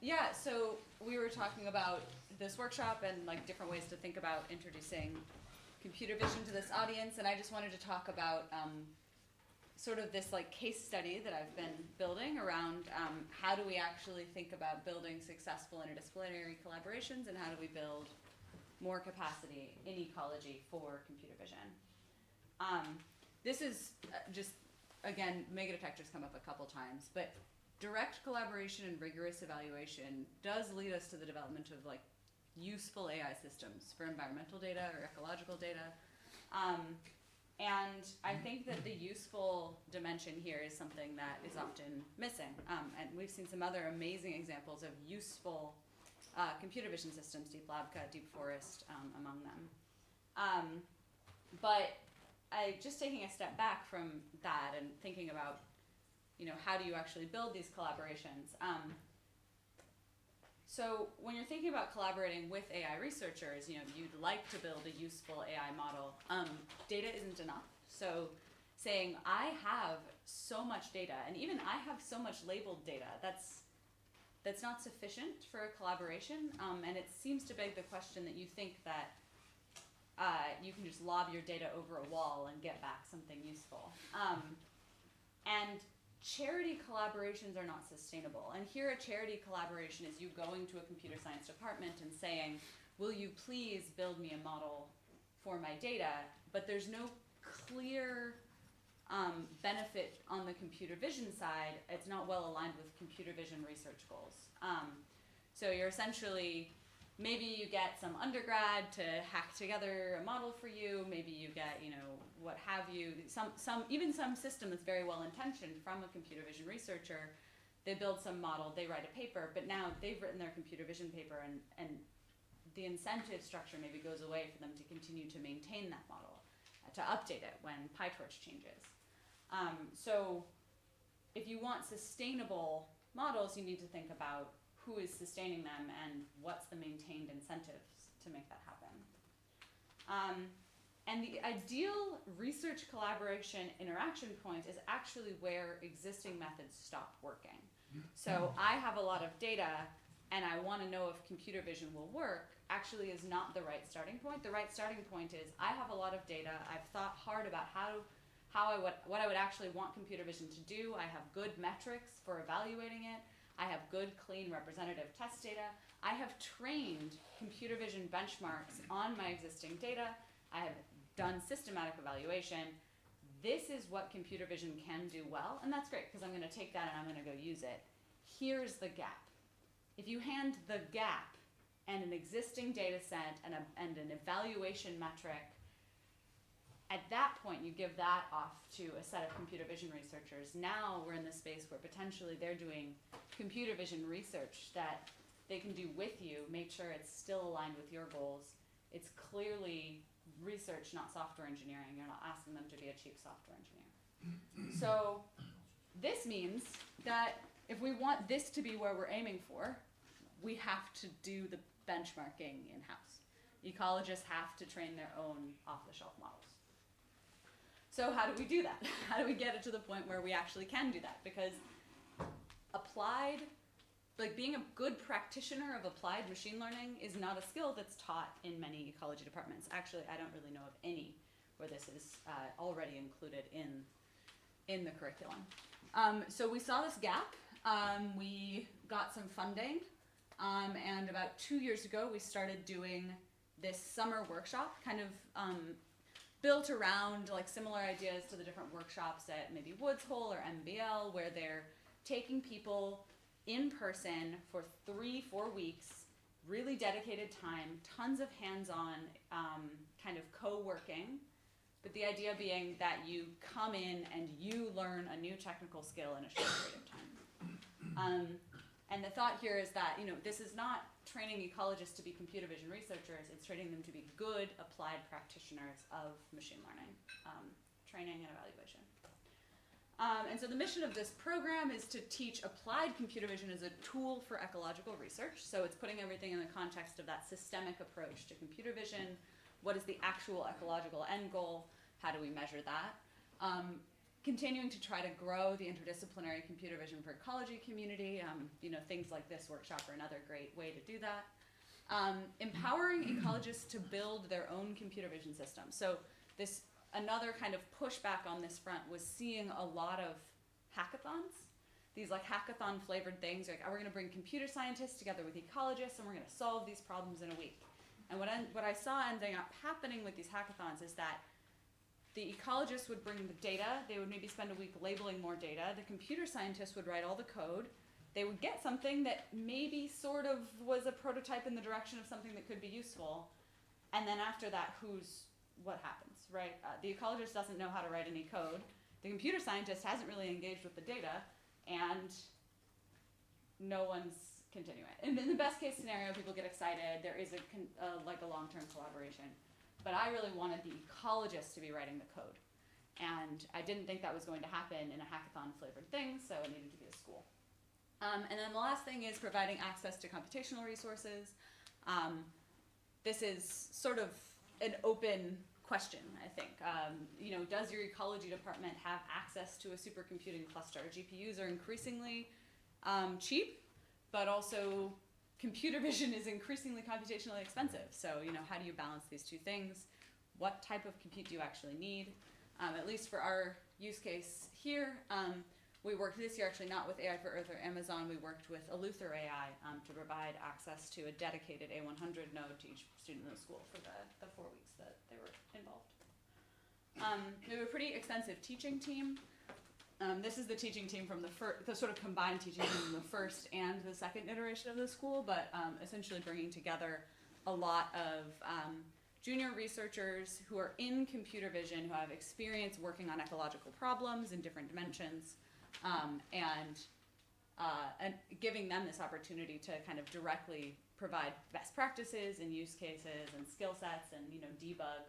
Yeah, so we were talking about this workshop and like different ways to think about introducing computer vision to this audience, and I just wanted to talk about sort of this like case study that I've been building around how do we actually think about building successful interdisciplinary collaborations, and how do we build more capacity in ecology for computer vision. This is just, again, megadetectors come up a couple times, but direct collaboration and rigorous evaluation does lead us to the development of like useful AI systems for environmental data or ecological data. And I think that the useful dimension here is something that is often missing. And we've seen some other amazing examples of useful computer vision systems, Deep Labka, Deep Forest, among them. But just taking a step back from that and thinking about, how do you actually build these collaborations? So when you're thinking about collaborating with AI researchers, you'd like to build a useful AI model. Data isn't enough. So saying, I have so much data, and even I have so much labeled data, that's not sufficient for a collaboration. And it seems to beg the question that you think that you can just lob your data over a wall and get back something useful. And charity collaborations are not sustainable. And here a charity collaboration is you going to a computer science department and saying, will you please build me a model for my data? But there's no clear benefit on the computer vision side. It's not well aligned with computer vision research goals. So you're essentially, maybe you get some undergrad to hack together a model for you. Maybe you get, what have you. Even some system that's very well intentioned from a computer vision researcher. They build some model, they write a paper, but now they've written their computer vision paper, and the incentive structure maybe goes away for them to continue to maintain that model, to update it when PyTorch changes. So if you want sustainable models, you need to think about who is sustaining them and what's the maintained incentives to make that happen. And the ideal research collaboration interaction point is actually where existing methods stop working. So I have a lot of data and I want to know if computer vision will work, actually is not the right starting point. The right starting point is I have a lot of data, I've thought hard about what I would actually want computer vision to do. I have good metrics for evaluating it. I have good, clean, representative test data. I have trained computer vision benchmarks on my existing data. I have done systematic evaluation. This is what computer vision can do well, and that's great because I'm going to take that and I'm going to go use it. Here's the gap. If you hand the gap and an existing data set and an evaluation metric, at that point you give that off to a set of computer vision researchers. Now we're in the space where potentially they're doing computer vision research that they can do with you, make sure it's still aligned with your goals. It's clearly research, not software engineering. You're not asking them to be a cheap software engineer. So this means that if we want this to be where we're aiming for, we have to do the benchmarking in-house. Ecologists have to train their own off-the-shelf models. So how do we do that? How do we get it to the point where we actually can do that? Because applied, like being a good practitioner of applied machine learning is not a skill that's taught in many ecology departments. Actually, I don't really know of any where this is already included in the curriculum. So we saw this gap. We got some funding, and about 2 years ago, we started doing this summer workshop, kind of built around like similar ideas to the different workshops at maybe Woods Hole or MBL, where they're taking people in person for 3-4 weeks, really dedicated time, tons of hands-on kind of co-working, but the idea being that you come in and you learn a new technical skill in a short period of time. And the thought here is that, this is not training ecologists to be computer vision researchers, it's training them to be good applied practitioners of machine learning, training and evaluation. And so the mission of this program is to teach applied computer vision as a tool for ecological research. So it's putting everything in the context of that systemic approach to computer vision. What is the actual ecological end goal? How do we measure that? continuing to try to grow the interdisciplinary computer vision for ecology community. Things like this workshop are another great way to do that. Empowering ecologists to build their own computer vision systems. So another kind of pushback on this front was seeing a lot of hackathons. These like hackathon flavored things, like, we're gonna bring computer scientists together with ecologists and we're gonna solve these problems in a week. And what I saw ending up happening with these hackathons is that the ecologists would bring the data, they would maybe spend a week labeling more data, the computer scientists would write all the code, they would get something that maybe sort of was a prototype in the direction of something that could be useful, and then after that, what happens, right? The ecologist doesn't know how to write any code, the computer scientist hasn't really engaged with the data, and no one's continuing. And in the best case scenario, people get excited, there is like a long-term collaboration. But I really wanted the ecologists to be writing the code. And I didn't think that was going to happen in a hackathon flavored thing, so it needed to be a school. And then the last thing is providing access to computational resources. This is sort of an open question, I think. Does your ecology department have access to a supercomputing cluster? GPUs are increasingly cheap, but also computer vision is increasingly computationally expensive. So, how do you balance these two things? What type of compute do you actually need? At least for our use case here, we worked this year actually not with AI for Earth or Amazon, we worked with Eleuther AI to provide access to a dedicated A100 node to each student in the school for the 4 weeks that they were involved. We have a pretty extensive teaching team. This is the teaching team from the sort of combined teaching team from the first and the second iteration of the school, but essentially bringing together a lot of junior researchers who are in computer vision, who have experience working on ecological problems in different dimensions, and giving them this opportunity to kind of directly provide best practices and use cases and skill sets and debug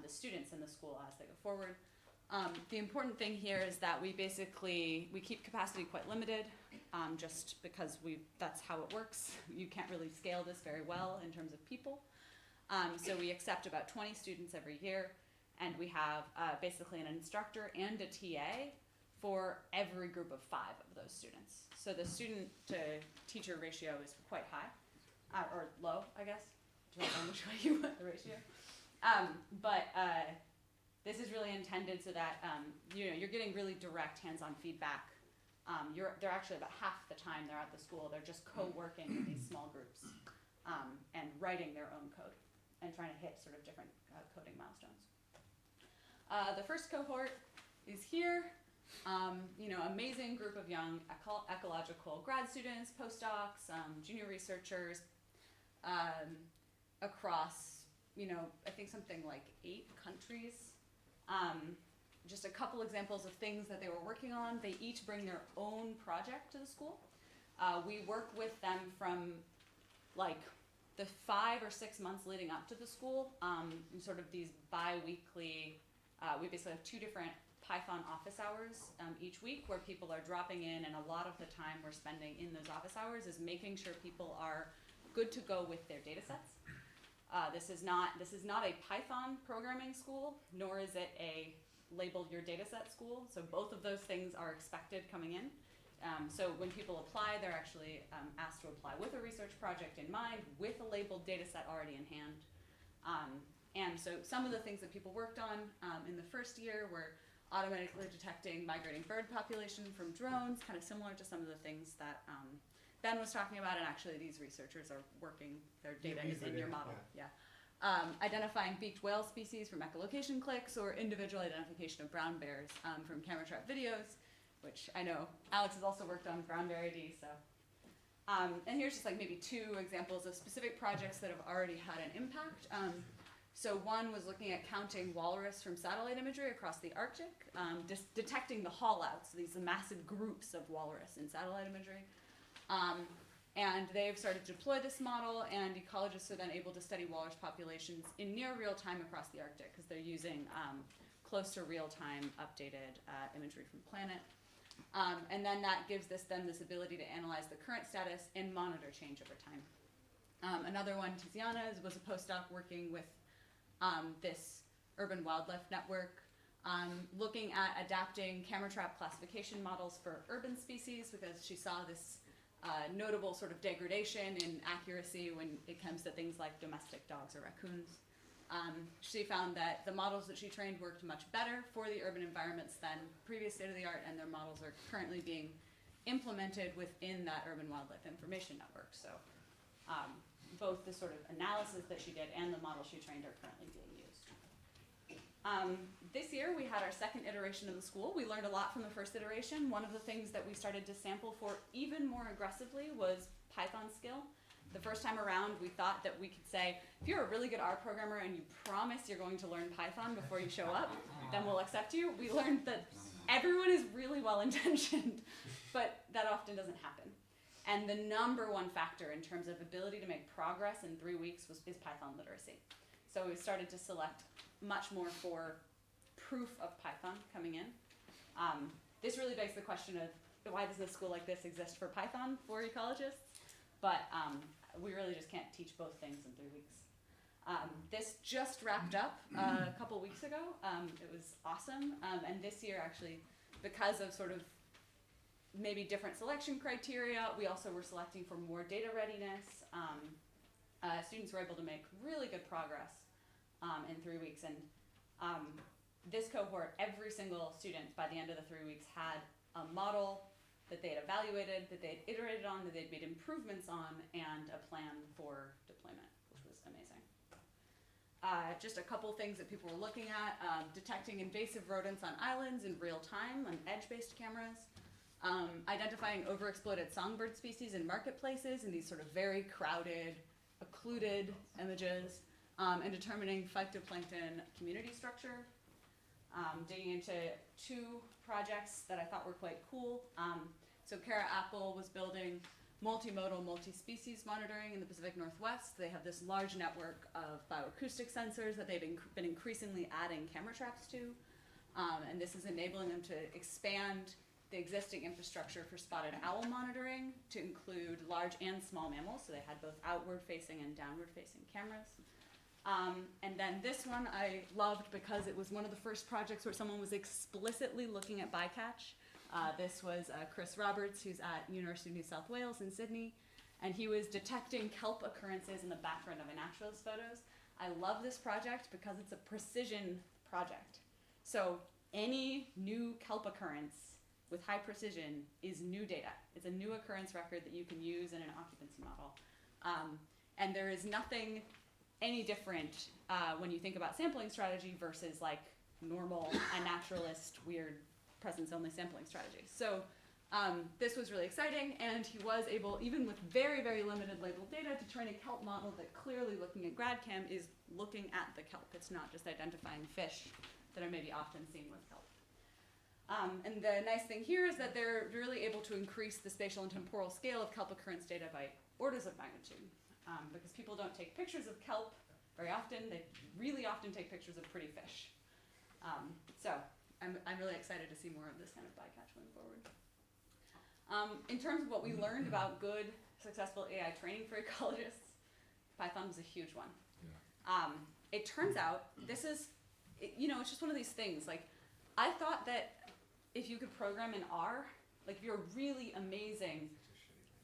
the students in the school as they go forward. The important thing here is that we keep capacity quite limited, just because that's how it works. You can't really scale this very well in terms of people. So we accept about 20 students every year, and we have basically an instructor and a TA for every group of 5 of those students. So the student to teacher ratio is quite high, or low, I guess, depending on which way you want the ratio. This is really intended so that you're getting really direct hands-on feedback. They're actually about half the time they're at the school, they're just co-working in these small groups and writing their own code and trying to hit sort of different coding milestones. The first cohort is here. Amazing group of young ecological grad students, postdocs, junior researchers across, I think something like 8 countries. Just a couple examples of things that they were working on. They each bring their own project to the school. We work with them from like the 5 or 6 months leading up to the school, in sort of these bi-weekly, we basically have 2 different Python office hours each week where people are dropping in, and a lot of the time we're spending in those office hours is making sure people are good to go with their data sets. This is not a Python programming school, nor is it a label your data set school. So both of those things are expected coming in. So when people apply, they're actually asked to apply with a research project in mind, with a labeled data set already in hand. And so some of the things that people worked on in the first year were automatically detecting migrating bird population from drones, kind of similar to some of the things that Ben was talking about, and actually these researchers are working, their data is in your model. Yeah. Identifying beaked whale species from echolocation clicks, or individual identification of brown bears from camera trap videos, which I know Alex has also worked on brown bear ID, so. And here's just like maybe 2 examples of specific projects that have already had an impact. So one was looking at counting walrus from satellite imagery across the Arctic, detecting the haulouts, these massive groups of walrus in satellite imagery. And they've started to deploy this model, and ecologists are then able to study walrus populations in near real time across the Arctic, because they're using close to real time updated imagery from the planet. And then that gives them this ability to analyze the current status and monitor change over time. Another one, Tiziana, was a postdoc working with this urban wildlife network looking at adapting camera trap classification models for urban species because she saw this notable sort of degradation in accuracy when it comes to things like domestic dogs or raccoons. She found that the models that she trained worked much better for the urban environments than previous state-of-the-art, and their models are currently being implemented within that urban wildlife information network. So both the sort of analysis that she did and the models she trained are currently being used. This year we had our second iteration of the school. We learned a lot from the first iteration. One of the things that we started to sample for even more aggressively was Python skill. The first time around, we thought that we could say, if you're a really good R programmer and you promise you're going to learn Python before you show up, then we'll accept you. We learned that everyone is really well-intentioned, but that often doesn't happen. And the number one factor in terms of ability to make progress in 3 weeks is Python literacy. So we started to select much more for proof of Python coming in. This really begs the question of why doesn't a school like this exist for Python for ecologists? But we really just can't teach both things in 3 weeks. This just wrapped up a couple weeks ago. It was awesome. And this year, actually, because of sort of maybe different selection criteria, we also were selecting for more data readiness. Students were able to make really good progress in 3 weeks. And this cohort, every single student by the end of the 3 weeks had a model that they had evaluated, that they had iterated on, that they'd made improvements on, and a plan for deployment, which was amazing. Just a couple things that people were looking at, detecting invasive rodents on islands in real time on edge-based cameras, identifying overexploited songbird species in marketplaces in these sort of very crowded, occluded images, and determining phytoplankton community structure. Digging into 2 projects that I thought were quite cool. So Kara Apple was building multimodal, multi-species monitoring in the Pacific Northwest. They have this large network of bioacoustic sensors that they've been increasingly adding camera traps to. And this is enabling them to expand the existing infrastructure for spotted owl monitoring to include large and small mammals. So they had both outward-facing and downward-facing cameras. And then this one I loved because it was one of the first projects where someone was explicitly looking at bycatch. This was Chris Roberts, who's at University of New South Wales in Sydney, and he was detecting kelp occurrences in the background of a naturalist photos. I love this project because it's a precision project. So any new kelp occurrence with high precision is new data. It's a new occurrence record that you can use in an occupancy model. And there is nothing any different when you think about sampling strategy versus like normal, a naturalist, weird, presence-only sampling strategy. So this was really exciting, and he was able, even with very, very limited labeled data, to train a kelp model that clearly looking at GradCam is looking at the kelp. It's not just identifying fish that are maybe often seen with kelp. And the nice thing here is that they're really able to increase the spatial and temporal scale of kelp occurrence data by orders of magnitude. Because people don't take pictures of kelp very often. They really often take pictures of pretty fish. So I'm really excited to see more of this kind of bycatch going forward. In terms of what we learned about good, successful AI training for ecologists, Python was a huge one. Yeah. It turns out this is, it's just one of these things. Like, I thought that if you could program in R, like if you're a really amazing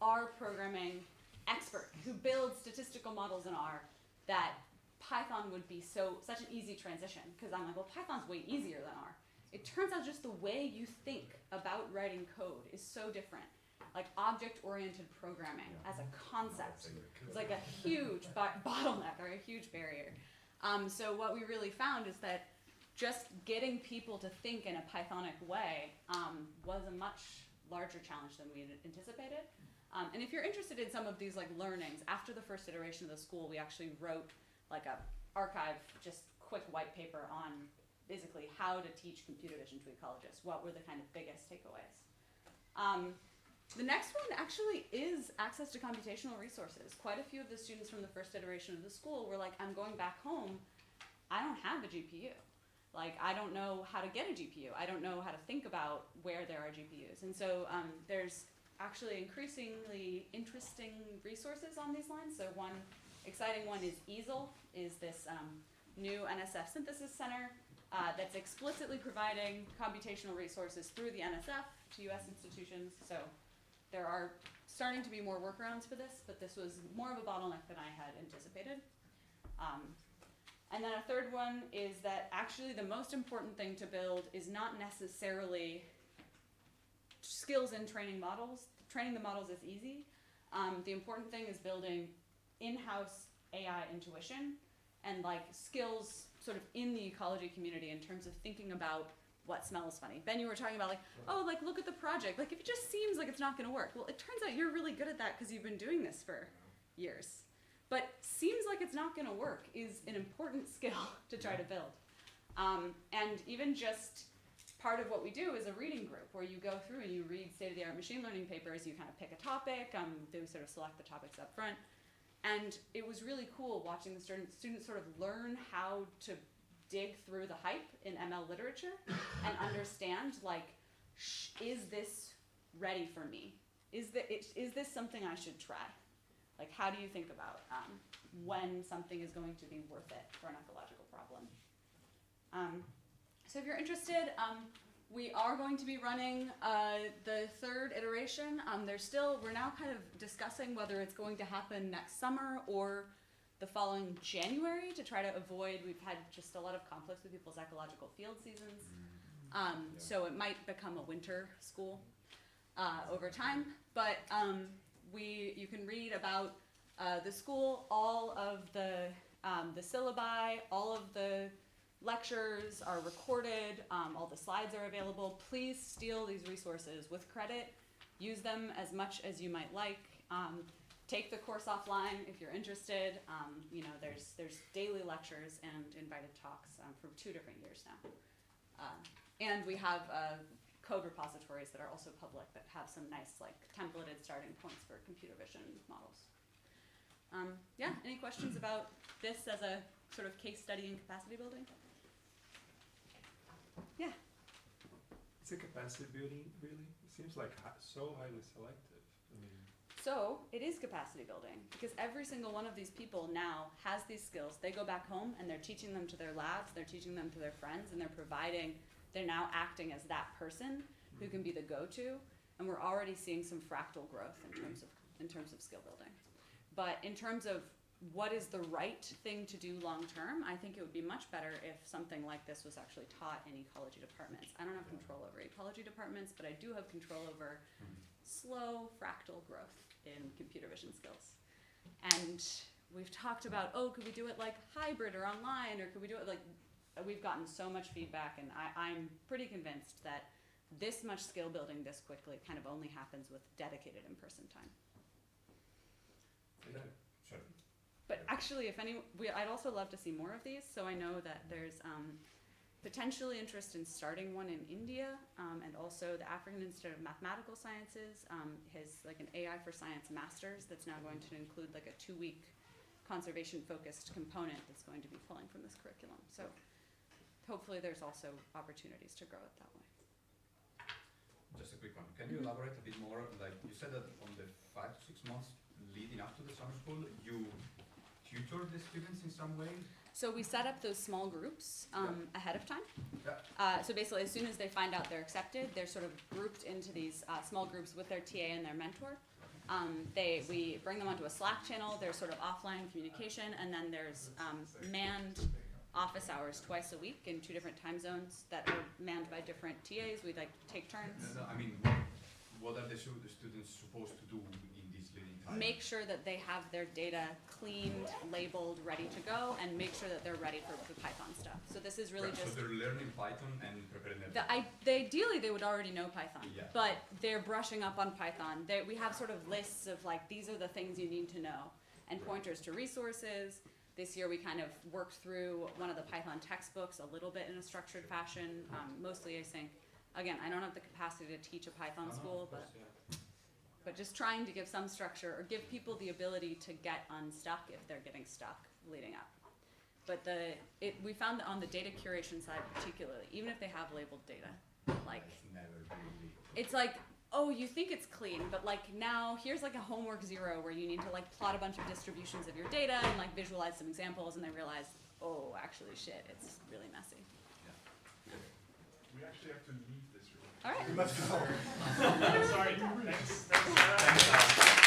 R programming expert who builds statistical models in R, that Python would be such an easy transition. Because I'm like, well, Python's way easier than R. It turns out just the way you think about writing code is so different. Like object-oriented programming as a concept is like a huge bottleneck or a huge barrier. So what we really found is that just getting people to think in a Pythonic way was a much larger challenge than we had anticipated. And if you're interested in some of these like learnings, after the first iteration of the school, we actually wrote like a archive, just quick white paper on basically how to teach computer vision to ecologists. What were the kind of biggest takeaways? The next one actually is access to computational resources. Quite a few of the students from the first iteration of the school were like, I'm going back home, I don't have a GPU. Like, I don't know how to get a GPU. I don't know how to think about where there are GPUs. And so there's actually increasingly interesting resources on these lines. So one exciting one is EASL, is this new NSF synthesis center. that's explicitly providing computational resources through the NSF to US institutions. So there are starting to be more workarounds for this, but this was more of a bottleneck than I had anticipated. And then a third one is that actually the most important thing to build is not necessarily skills in training models. Training the models is easy. The important thing is building in-house AI intuition and like skills sort of in the ecology community in terms of thinking about what smells funny. Ben, you were talking about like, oh, like look at the project. Like if it just seems like it's not gonna work. Well, it turns out you're really good at that because you've been doing this for years. But seems like it's not gonna work is an important skill to try to build. And even just part of what we do is a reading group where you go through and you read state-of-the-art machine learning papers, you kind of pick a topic, they sort of select the topics up front. And it was really cool watching the students sort of learn how to dig through the hype in ML literature and understand, like, is this ready for me? Is this something I should try? Like, how do you think about when something is going to be worth it for an ecological problem? So if you're interested, we are going to be running the third iteration. We're now kind of discussing whether it's going to happen next summer or the following January to try to avoid, we've had just a lot of conflicts with people's ecological field seasons. So it might become a winter school over time, but you can read about the school, all of the syllabi, all of the lectures are recorded, all the slides are available. Please steal these resources with credit. Use them as much as you might like. Take the course offline if you're interested. You know, there's daily lectures and invited talks from 2 different years now. And we have code repositories that are also public that have some nice like templated starting points for computer vision models. Yeah, any questions about this as a sort of case study in capacity building? Yeah. Is it capacity building really? It seems like so highly selective. I mean. So it is capacity building because every single one of these people now has these skills. They go back home and they're teaching them to their labs, they're teaching them to their friends, and they're now acting as that person who can be the go-to. And we're already seeing some fractal growth in terms of skill building. But in terms of what is the right thing to do long term, I think it would be much better if something like this was actually taught in ecology departments. I don't have control over ecology departments, but I do have control over slow fractal growth in computer vision skills. And we've talked about, oh, could we do it like hybrid or online, or could we do it like, we've gotten so much feedback, and I'm pretty convinced that this much skill building this quickly kind of only happens with dedicated in-person time. Yeah, sure. But actually, I'd also love to see more of these. So I know that there's potentially interest in starting one in India, and also the African Institute of Mathematical Sciences has like an AI for Science Masters that's now going to include like a 2-week conservation-focused component that's going to be pulling from this curriculum. So hopefully there's also opportunities to grow it that way. Just a quick one. Can you elaborate a bit more? Like you said that on the 5 to 6 months leading up to the summer school, you tutor the students in some way? So we set up those small groups ahead of time. Yeah. So basically, as soon as they find out they're accepted, they're sort of grouped into these small groups with their TA and their mentor. We bring them onto a Slack channel. There's sort of offline communication, and then there's manned office hours twice a week in 2 different time zones that are manned by different TAs. We like take turns. No, I mean, what are the students supposed to do in this leading time? Make sure that they have their data cleaned, labeled, ready to go, and make sure that they're ready for the Python stuff. So this is really just... So they're learning Python and preparing them. Ideally, they would already know Python, yeah. But they're brushing up on Python. We have sort of lists of like, these are the things you need to know, and pointers to resources. This year we kind of worked through one of the Python textbooks a little bit in a structured fashion, mostly async. Again, I don't have the capacity to teach a Python school, but just trying to give some structure or give people the ability to get unstuck if they're getting stuck leading up. But we found that on the data curation side particularly, even if they have labeled data, like it's like, oh, you think it's clean, but like now here's like a homework 0 where you need to like plot a bunch of distributions of your data and like visualize some examples, and they realize, oh, actually shit, it's really messy. Yeah. we actually have to leave this room. All right. Let's go. Sorry. Thanks, Sarah. Thanks,